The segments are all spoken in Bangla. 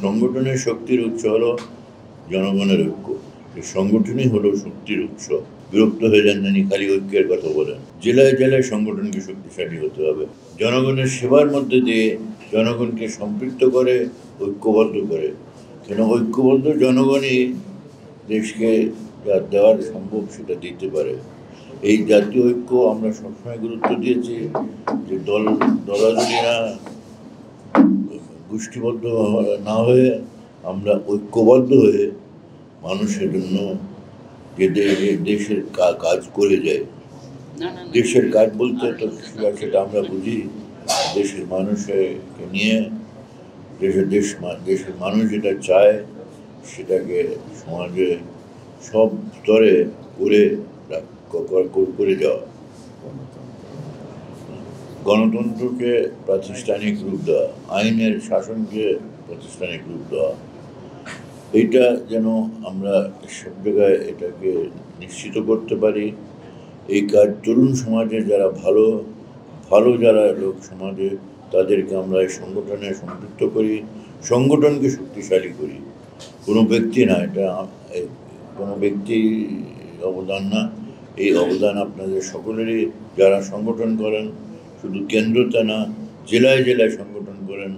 সংগঠনের শক্তির উৎস হলো জনগণের ঐক্য। এই সংগঠনই হলো শক্তির উৎস। বিরক্ত হয়ে যান জানি খালি ঐক্যের কথা বলেন। জেলায় জেলায় সংগঠনকে শক্তিশালী হতে হবে, জনগণের সেবার মধ্যে দিয়ে জনগণকে সম্পৃক্ত করে, ঐক্যবদ্ধ করে। কেন ঐক্যবদ্ধ জনগণই দেশকে যা দেওয়ার সম্ভব সেটা দিতে পারে। এই জাতীয় ঐক্য আমরা সবসময় গুরুত্ব দিয়েছি যে দলাদলি না, গোষ্ঠীবদ্ধ না হয়ে আমরা ঐক্যবদ্ধ হয়ে মানুষের জন্য যে দেশের কাজ করে যায়। দেশের কাজ বলতে তো সেটা আমরা বুঝি দেশের মানুষকে নিয়ে দেশের মানুষ যেটা চায় সেটাকে সমাজে সব স্তরে করে যাওয়া। গণতন্ত্রকে প্রাতিষ্ঠানিক রূপ দেওয়া, আইনের শাসনকে প্রাতিষ্ঠানিক রূপ দেওয়া, এইটা যেন আমরা সব জায়গায় এটাকে নিশ্চিত করতে পারি। এই কাজ তরুণ সমাজে যারা ভালো যারা লোক সমাজে তাদেরকে আমরা এই সংগঠনে সম্পৃক্ত করি, সংগঠনকে শক্তিশালী করি। কোনো ব্যক্তি না, এটা কোনো ব্যক্তি অবদান না, এই অবদান আপনাদের সকলেরই। যারা সংগঠন করেন, শুধু কেন্দ্রতে না, জেলায় জেলায় সংগঠন করেন,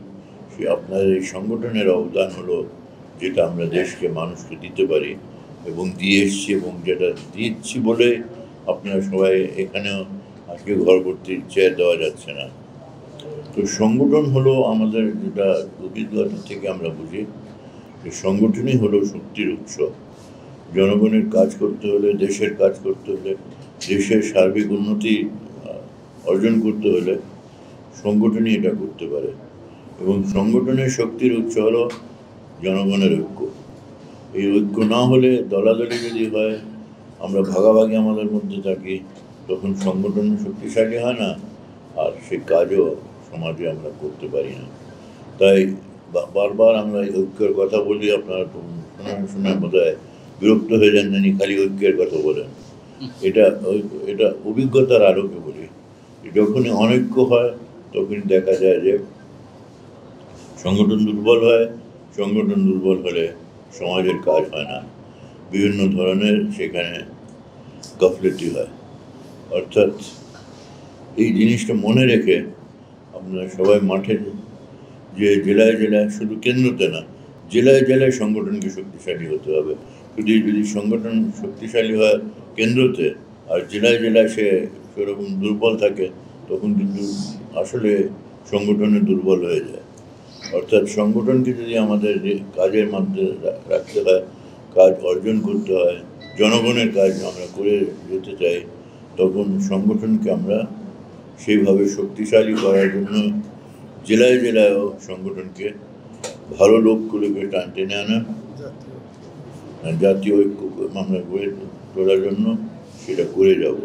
সে আপনাদের এই সংগঠনের অবদান হলো যেটা আমরা দেশকে মানুষকে দিতে পারি এবং দিয়ে এসছি, এবং যেটা দিচ্ছি বলে আপনারা সবাই এখানেও আজকে ঘর ভর্তি চেয়ার দেওয়া যাচ্ছে না। তো সংগঠন হলো আমাদের, যেটা অভিজ্ঞতা থেকে আমরা বুঝি যে সংগঠনই হলো শক্তির উৎস। জনগণের কাজ করতে হলে, দেশের কাজ করতে হলে, দেশের সার্বিক উন্নতি অর্জন করতে হলে সংগঠনই এটা করতে পারে। এবং সংগঠনের শক্তির উৎস হলো জনগণের ঐক্য। এই ঐক্য না হলে, দলাদলি যদি হয়, আমরা ভাগাভাগি আমাদের মধ্যে থাকি, তখন সংগঠন শক্তিশালী হয় না, আর সে কাজও সমাজে আমরা করতে পারি না। তাই বারবার আমরা এই ঐক্যের কথা বলি, আপনারা শুনে বোধহয় বিরক্ত হয়ে যান জানি খালি ঐক্যের কথা বলেন। এটা অভিজ্ঞতার আলোকে বলি, যখনই অনৈক্য হয় তখনই দেখা যায় যে সংগঠন দুর্বল হয়। সংগঠন দুর্বল হলে সমাজের কাজ হয় না, বিভিন্ন ধরনের সেখানে গাফলতি হয়। অর্থাৎ এই জিনিসটা মনে রেখে আপনারা সবাই মাঠে যে জেলায় জেলায়, শুধু কেন্দ্রতে না, জেলায় জেলায় সংগঠনকে শক্তিশালী হতে হবে। যদি সংগঠন শক্তিশালী হয় কেন্দ্রতে, আর জেলায় জেলায় সে সেরকম দুর্বল থাকে, তখন কিন্তু আসলে সংগঠনে দুর্বল হয়ে যায়। অর্থাৎ সংগঠনকে যদি আমাদের কাজের মধ্যে রাখতে হয়, কাজ অর্জন করতে হয়, জনগণের কাজ আমরা করে যেতে চাই, তখন সংগঠনকে আমরা সেইভাবে শক্তিশালী করার জন্য জেলায় জেলায়ও সংগঠনকে ভালো লোকগুলোকে টেনে আনা, জাতীয় ঐক্য আমরা গড়ে তোলার জন্য সেটা করে যাব।